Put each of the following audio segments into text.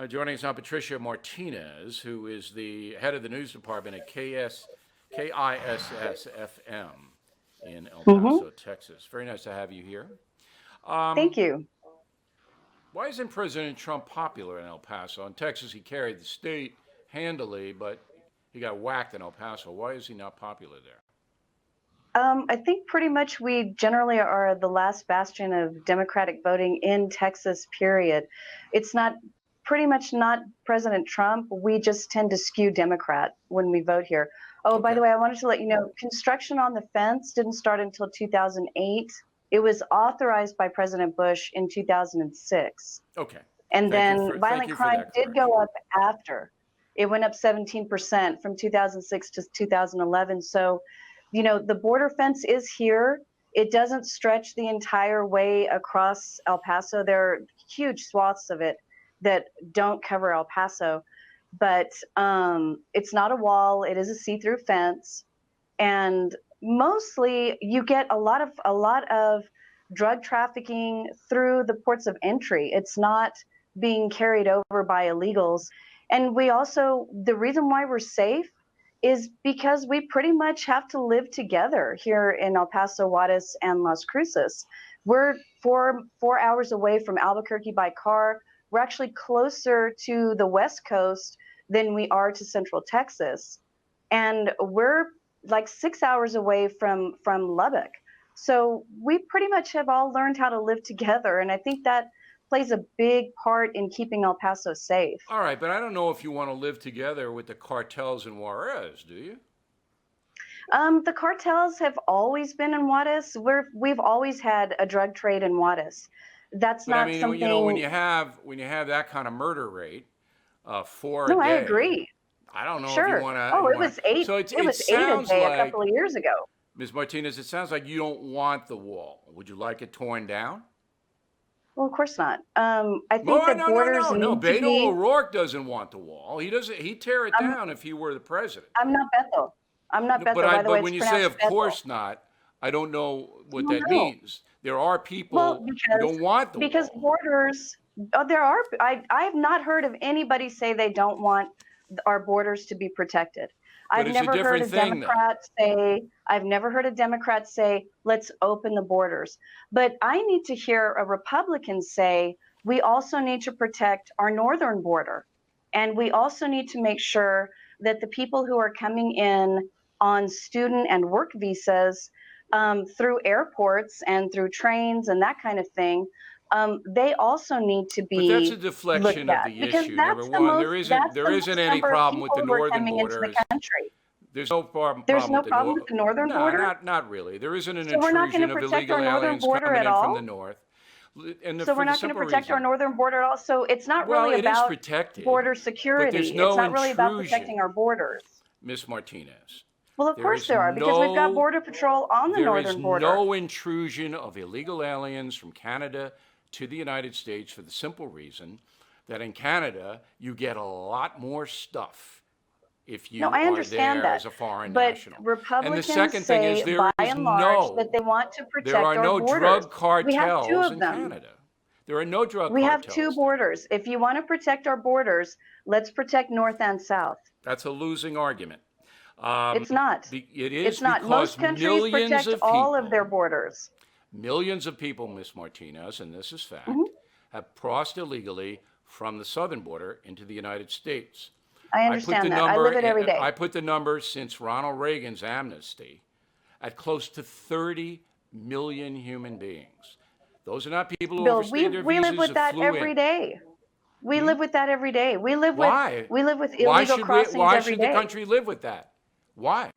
Joining us now, Patricia Martinez, who is the head of the news department at KISS-FM in El Hmm. Paso, Texas. Very nice to have you here. Thank you. Why isn't President Trump popular in El Paso? In Texas, he carried the state handily, but he got whacked in El Paso. Why is he not popular there? I think pretty much we generally are the last bastion of Democratic voting in Texas, period. It's not pretty much not President Trump. We just tend to skew Democrat when we vote here. Oh, by Okay. the way, I wanted to let you know construction on the fence didn't start until 2008. It was authorized by President Bush in 2006. Okay. And then Thank violent you for crime that did go correction. up after. It went up 17% from 2006 to 2011. So, the border fence is here. It doesn't stretch the entire way across El Paso. There are huge swaths of it that don't cover El Paso, but it's not a wall. It is a see-through fence, and mostly you get a lot of drug trafficking through the ports of entry. It's not being carried over by illegals. And the reason why we're safe is because we pretty much have to live together here in El Paso, Juarez, and Las Cruces. We're 4 hours away from Albuquerque by car. We're actually closer to the West Coast than we are to Central Texas. And we're like 6 hours away from Lubbock. So we pretty much have all learned how to live together. And I think that plays a big part in keeping El Paso safe. All right, but I don't know if you want to live together with the cartels in Juarez, do you? The cartels have always been in Juarez. We've always had a drug trade in Juarez. That's But I not mean, when something. you have that kind of murder rate, four a No, I day, agree. I don't know if you Sure. want to. Oh, You it want was to. eight. So It it was eight a sounds day a like, couple of years ago. Ms. Martinez, it sounds like you don't want the wall. Would you like it torn down? Well, of course not. I think No, that no, no, borders no, no. need to Beto be. O'Rourke doesn't want the wall. He doesn't. He'd tear it I'm down if he were the president. I'm not Bethel. I'm not No, but Bethel. I. By the way, But it's when you say, pronounced of Bethel. course not, I don't know what Well, that no. means. There are Well, people who because don't want the because wall. borders. Oh, there are. I have not heard of anybody say they don't want our borders to be protected. But it's a different thing, though. I've never heard a Democrat say, let's open the borders. But I need to hear a Republican say, we also need to protect our northern border. And we also need to make sure that the people who are coming in on student and work visas through airports and through trains and that kind of thing, they also need to But that's be a deflection looked of at the because issue. Number one, that's there the isn't most any number of problem with people the who are northern coming into the border. country. There's no There's problem no with the problem with north. the northern No, border. not really. There isn't an So we're not going intrusion to of protect illegal our northern aliens border coming at in from the all. north, So for we're the not going to simple protect our reason. northern border at all. So it's not Well, really it is about protected, border but there's security. It's no not really about intrusion, protecting our borders. Miss Martinez. Well, of There course is there are, because we've got no border patrol on the there is northern border. no intrusion of illegal aliens from Canada to the United States for the simple reason that in Canada you get a lot more stuff if No, you I are understand there that. as a foreign But national. And the Republicans second thing is say, by and large, that they want to there protect are our no borders. drug We have two cartels of in them. Canada. There are no drug We have two cartels there. borders. If you want to protect our borders, let's protect north and south. That's a losing argument. It's not. It is It's not. Most because countries protect all of their borders. millions of people, Miss Martinez, and this is Hmm. fact, have crossed illegally from the southern border into the United States. I understand that. I live it every day. I put the number since Ronald Reagan's amnesty at close to 30 million human beings. Those are not people who Bill, overstayed their we live visas with or that flew every in. day. We live with that every day. Why? We live with illegal crossings Why every should the day. country live with that? Why?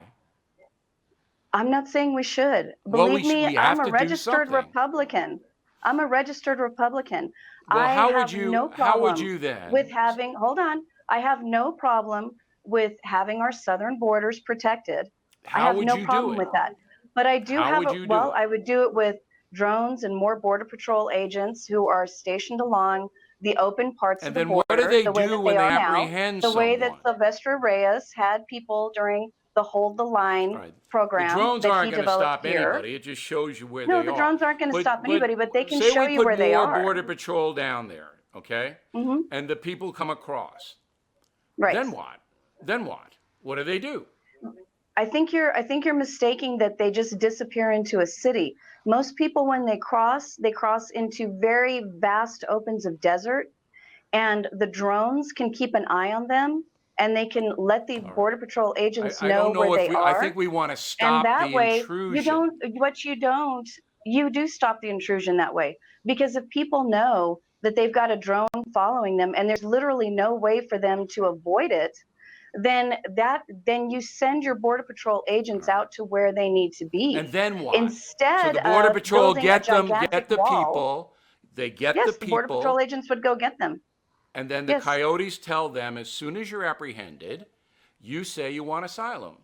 I'm not saying we should. Well, Believe me, we I'm have a to do registered something. Republican. I'm a registered Republican. Well, I how have no would problem you then? with having, hold on, I have no problem with having our southern borders protected. I How have would no you do problem it? with that. But I do How have would a, you do well, it? I would do it with drones and more Border Patrol agents who are stationed along the open parts And of the then what do border, they the way do that when they they are now, apprehend the way that someone? Sylvester Reyes had people during the Hold the All Line right. The program drones that aren't he going to developed stop here. anybody. It just shows you where No, they the are. drones aren't going to stop But anybody, but they can say show we you put where they more are. border patrol down there, okay? Hmm. And the people come across. Right. Then what? Then what? What do they do? I think you're mistaking that they just disappear into a city. Most people when they cross into very vast opens of desert, and the drones can keep an eye on them, and they can let the All border right. patrol agents I know don't where know if they we, I are. think we want to And stop that the way, intrusion. you do stop the intrusion that way. Because if people know that they've got a drone following them and there's literally no way for them to avoid it, then you send your border patrol agents out to where they need to And be then what? So instead the Border of Patrol building a get them, gigantic get the wall. people, they get the Yes, the border patrol people, agents would go get them. and then the Yes. coyotes tell them as soon as you're apprehended, you say you want asylum.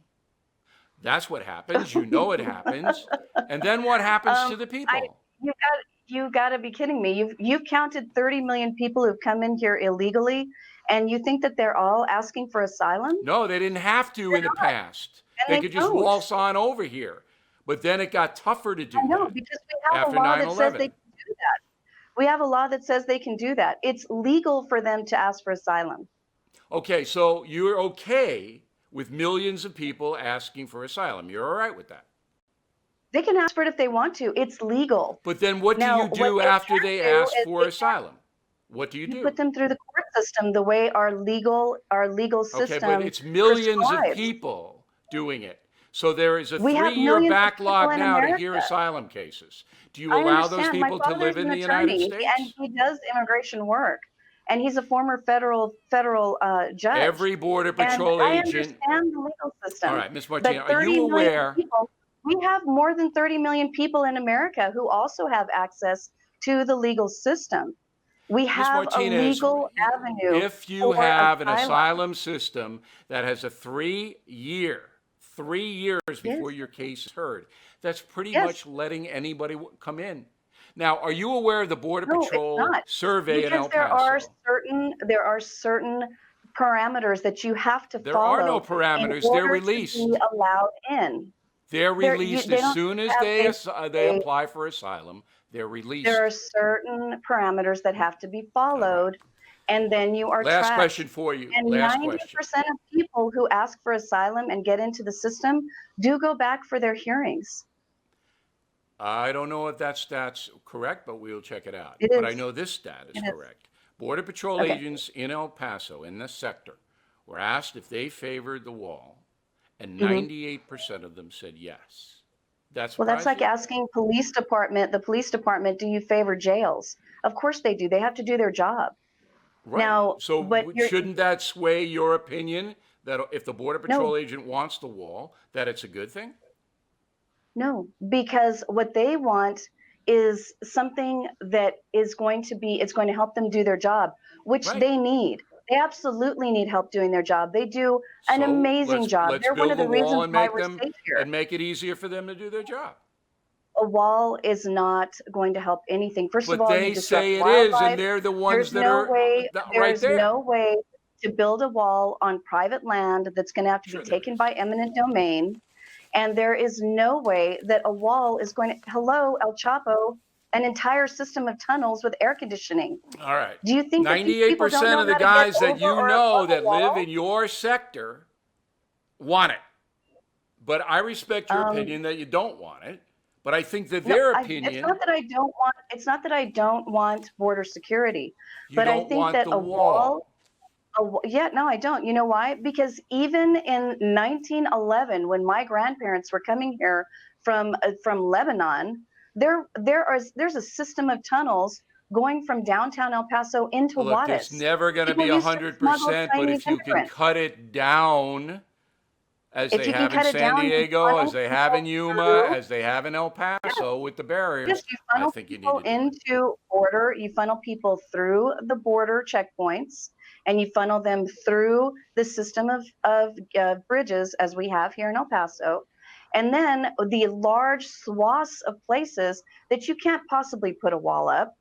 That's what happens. You know it happens. And then what happens to the I people? you got to be kidding me. You've counted 30 million people who've come in here illegally, and you think that they're all asking for asylum? No, they didn't have to They're in the not, past. and They they could just don't. waltz on over here. But then it got tougher to I do know that because we have a after law that says 9/11. they can do that. We have a law that says they can do that. It's legal for them to ask for asylum. Okay, so you're okay with millions of people asking for asylum. You're all right with that. They can ask for it if they want to. It's legal. But then what do Now, you what do they after can't they do ask is for asylum? What do you you do? put them through the court system the way our legal Okay, but system it's millions of prescribes. people doing it. So there is a We have 3-year millions of people backlog in now to hear America. asylum cases. Do you I allow those understand. My people to father live is in an the United attorney, and States? he does immigration work, and he's a former federal judge. Every Border And Patrol I agent. understand the legal All system. right, Ms. But Martinez, are you 30 million aware? people, we have more than 30 million people in America who also have access to the legal system. We Ms. have a Martinez, legal avenue if you for have an asylum. asylum system that has a 3 years Yes, before your case is heard, that's pretty yes. much letting anybody come in. Now, are you aware of the Border No, it's Patrol not. survey in Because El Paso? there are certain parameters that you have to There are no follow in parameters. They're order to be released. allowed in. They're released They as don't soon as have they a apply for asylum. They're there are released. certain parameters that have to be All right. followed, and then you are Last question tracked. for you. And Last question. 90% of people who ask for asylum and get into the system do go back for their hearings. I don't know if that stat's correct, but we'll check it out. It But I is. know this stat is It is. correct. Border Patrol Okay. agents in El Paso, in this sector, were asked if they favored the wall, and Mhm. 98% of them said yes. That Well, that's surprise like you? asking the police department, do you favor jails? Of course they do. They have to do their job. Right. Now, So but you're shouldn't that sway your opinion that if the Border no, Patrol agent wants the wall, that it's a good thing? no, because what they want is something that it's going to help them do their job, which Right. they need. They absolutely need help doing their job. They do an So amazing job. let's They're one of build a the wall reasons and why make we're them safe here. and make it easier for them to do their job. A wall is not going to help anything. First of But all, you they disrupt say it is, and wildlife. they're the ones There's that no are way, right there's there. no way to build a wall on private land that's going to have to be Sure, there taken is. by eminent domain. And there is no way that a wall is going to, hello, El Chapo, an entire system of tunnels with air conditioning. All right. Do you think that these people don't 98% know of the how to get guys that over you or know above a that live wall? in your sector want it. But I respect your Um, opinion that you don't want it. But I think that no, their it's opinion, not that I don't want, it's not that I don't want border security, you but I don't think want that the a wall. wall. Yeah, no, I don't. You know why? Because even in 1911, when my grandparents were coming here from Lebanon, there's a system of tunnels going from downtown El Paso into Look, there's Juarez. never going to People be used to smuggle 100%, but Chinese if you can immigrants. cut it down, as If they you can have in cut it San down, you Diego, as funnel they have in people Yuma, through. as they have in El Yes, Paso with the yes, barriers, you I funnel think you need people to do it. into border. You funnel people through the border checkpoints, and you funnel them through the system of bridges as we have here in El Paso. And then the large swaths of places that you can't possibly put a wall up,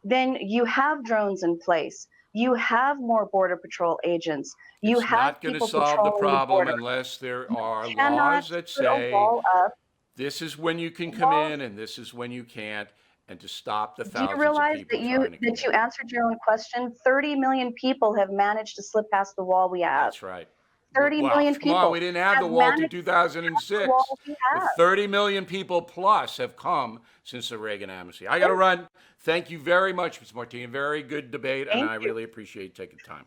then you have drones in place. You have more Border Patrol agents. You It's have not going to people solve the patrolling the problem border. unless there You are cannot laws that put a say wall up. this is when you can come Walls, in and this is when you can't. and to stop the Do you thousands of realize people that trying to come you in. answered your own question? 30 million people have managed to slip past the wall we have. That's right. 30 Well, million come on, people we didn't have have the wall till managed to pass the 2006. wall we But have. 30 million people plus have come since the Reagan amnesty. I got to run. Thank you very much, Ms. Martinez. Very good debate, and Thank I you. really appreciate taking time.